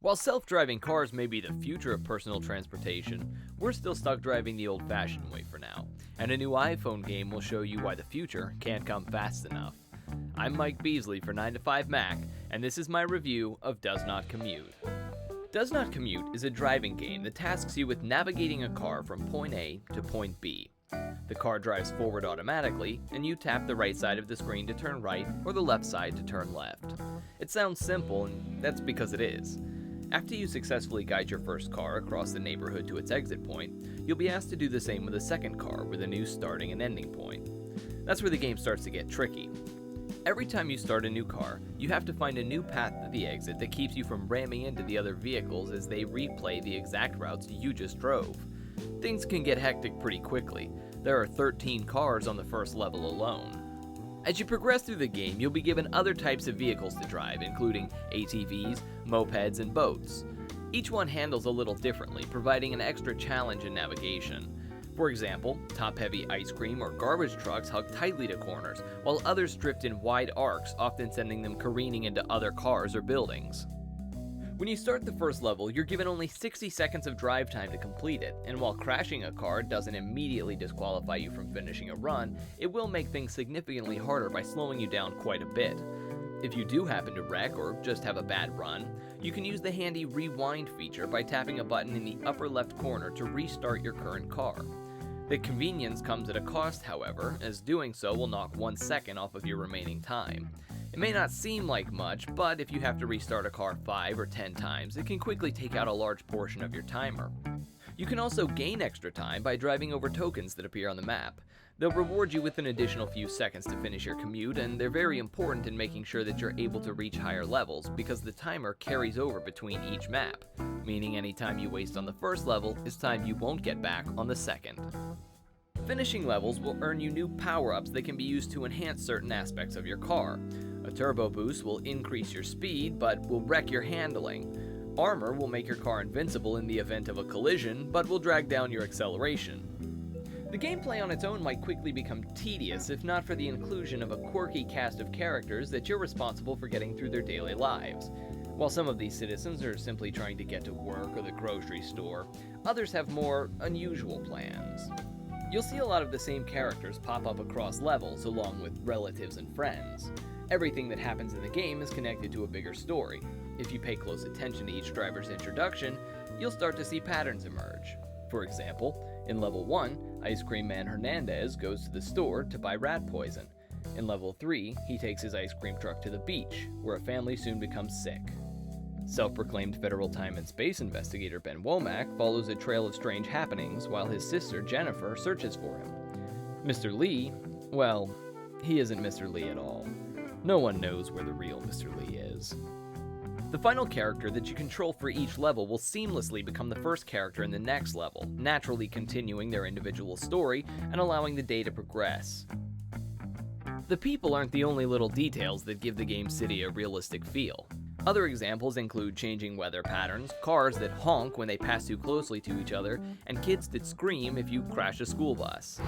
While self-driving cars may be the future of personal transportation, we're still stuck driving the old-fashioned way for now, and a new iPhone game will show you why the future can't come fast enough. I'm Mike Beasley for 9to5Mac, and this is my review of Does Not Commute. Does Not Commute is a driving game that tasks you with navigating a car from point A to point B. The car drives forward automatically, and you tap the right side of the screen to turn right or the left side to turn left. It sounds simple, and that's because it is. After you successfully guide your first car across the neighborhood to its exit point, you'll be asked to do the same with a second car with a new starting and ending point. That's where the game starts to get tricky. Every time you start a new car, you have to find a new path to the exit that keeps you from ramming into the other vehicles as they replay the exact routes you just drove. Things can get hectic pretty quickly. There are 13 cars on the first level alone. As you progress through the game, you'll be given other types of vehicles to drive, including ATVs, mopeds, and boats. Each one handles a little differently, providing an extra challenge in navigation. For example, top-heavy ice cream or garbage trucks hug tightly to corners, while others drift in wide arcs, often sending them careening into other cars or buildings. When you start the first level, you're given only 60 seconds of drive time to complete it, and while crashing a car doesn't immediately disqualify you from finishing a run, it will make things significantly harder by slowing you down quite a bit. If you do happen to wreck or just have a bad run, you can use the handy rewind feature by tapping a button in the upper left corner to restart your current car. The convenience comes at a cost, however, as doing so will knock 1 second off of your remaining time. It may not seem like much, but if you have to restart a car 5 or 10 times, it can quickly take out a large portion of your timer. You can also gain extra time by driving over tokens that appear on the map. They'll reward you with an additional few seconds to finish your commute, and they're very important in making sure that you're able to reach higher levels because the timer carries over between each map, meaning any time you waste on the first level is time you won't get back on the second. Finishing levels will earn you new power-ups that can be used to enhance certain aspects of your car. A turbo boost will increase your speed, but will wreck your handling. Armor will make your car invincible in the event of a collision, but will drag down your acceleration. The gameplay on its own might quickly become tedious if not for the inclusion of a quirky cast of characters that you're responsible for getting through their daily lives. While some of these citizens are simply trying to get to work or the grocery store, others have more unusual plans. You'll see a lot of the same characters pop up across levels, along with relatives and friends. Everything that happens in the game is connected to a bigger story. If you pay close attention to each driver's introduction, you'll start to see patterns emerge. For example, in Level 1, Ice Cream Man Hernandez goes to the store to buy rat poison. In Level 3, he takes his ice cream truck to the beach, where a family soon becomes sick. Self-proclaimed federal time and space investigator Ben Womack follows a trail of strange happenings while his sister Jennifer searches for him. Mr. Lee, well, he isn't Mr. Lee at all. No one knows where the real Mr. Lee is. The final character that you control for each level will seamlessly become the first character in the next level, naturally continuing their individual story and allowing the day to progress. The people aren't the only little details that give the game city a realistic feel. Other examples include changing weather patterns, cars that honk when they pass too closely to each other, and kids that scream if you crash a school bus.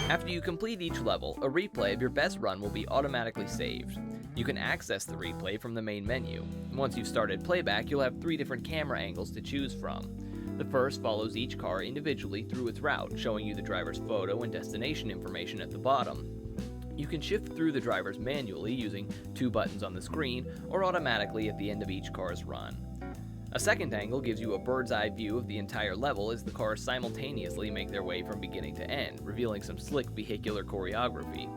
After you complete each level, a replay of your best run will be automatically saved. You can access the replay from the main menu. Once you've started playback, you'll have 3 different camera angles to choose from. The first follows each car individually through its route, showing you the driver's photo and destination information at the bottom. You can shift through the drivers manually using 2 buttons on the screen or automatically at the end of each car's run. A second angle gives you a bird's eye view of the entire level as the cars simultaneously make their way from beginning to end, revealing some slick vehicular choreography.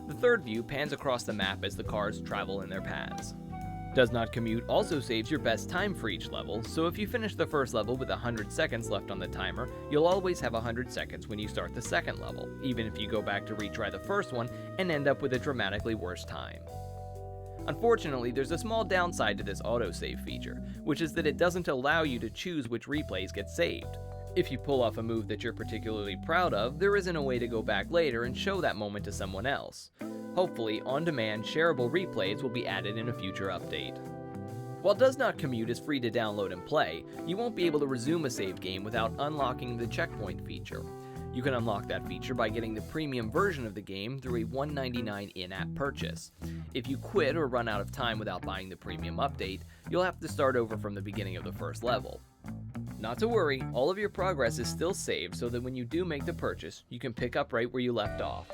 The third view pans across the map as the cars travel in their paths. Does Not Commute also saves your best time for each level, so if you finish the first level with 100 seconds left on the timer, you'll always have 100 seconds when you start the second level, even if you go back to retry the first one and end up with a dramatically worse time. Unfortunately, there's a small downside to this autosave feature, which is that it doesn't allow you to choose which replays get saved. If you pull off a move that you're particularly proud of, there isn't a way to go back later and show that moment to someone else. Hopefully, on-demand shareable replays will be added in a future update. While Does Not Commute is free to download and play, you won't be able to resume a save game without unlocking the checkpoint feature. You can unlock that feature by getting the premium version of the game through a $1.99 in-app purchase. If you quit or run out of time without buying the premium update, you'll have to start over from the beginning of the first level. Not to worry, all of your progress is still saved so that when you do make the purchase, you can pick up right where you left off.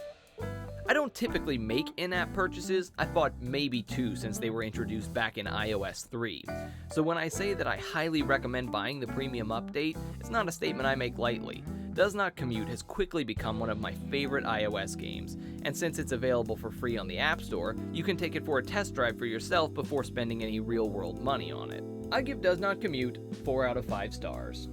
I don't typically make in-app purchases. I thought maybe 2 since they were introduced back in iOS 3. So when I say that I highly recommend buying the premium update, it's not a statement I make lightly. Does Not Commute has quickly become one of my favorite iOS games, and since it's available for free on the App Store, you can take it for a test drive for yourself before spending any real-world money on it. I give Does Not Commute 4 out of 5 stars.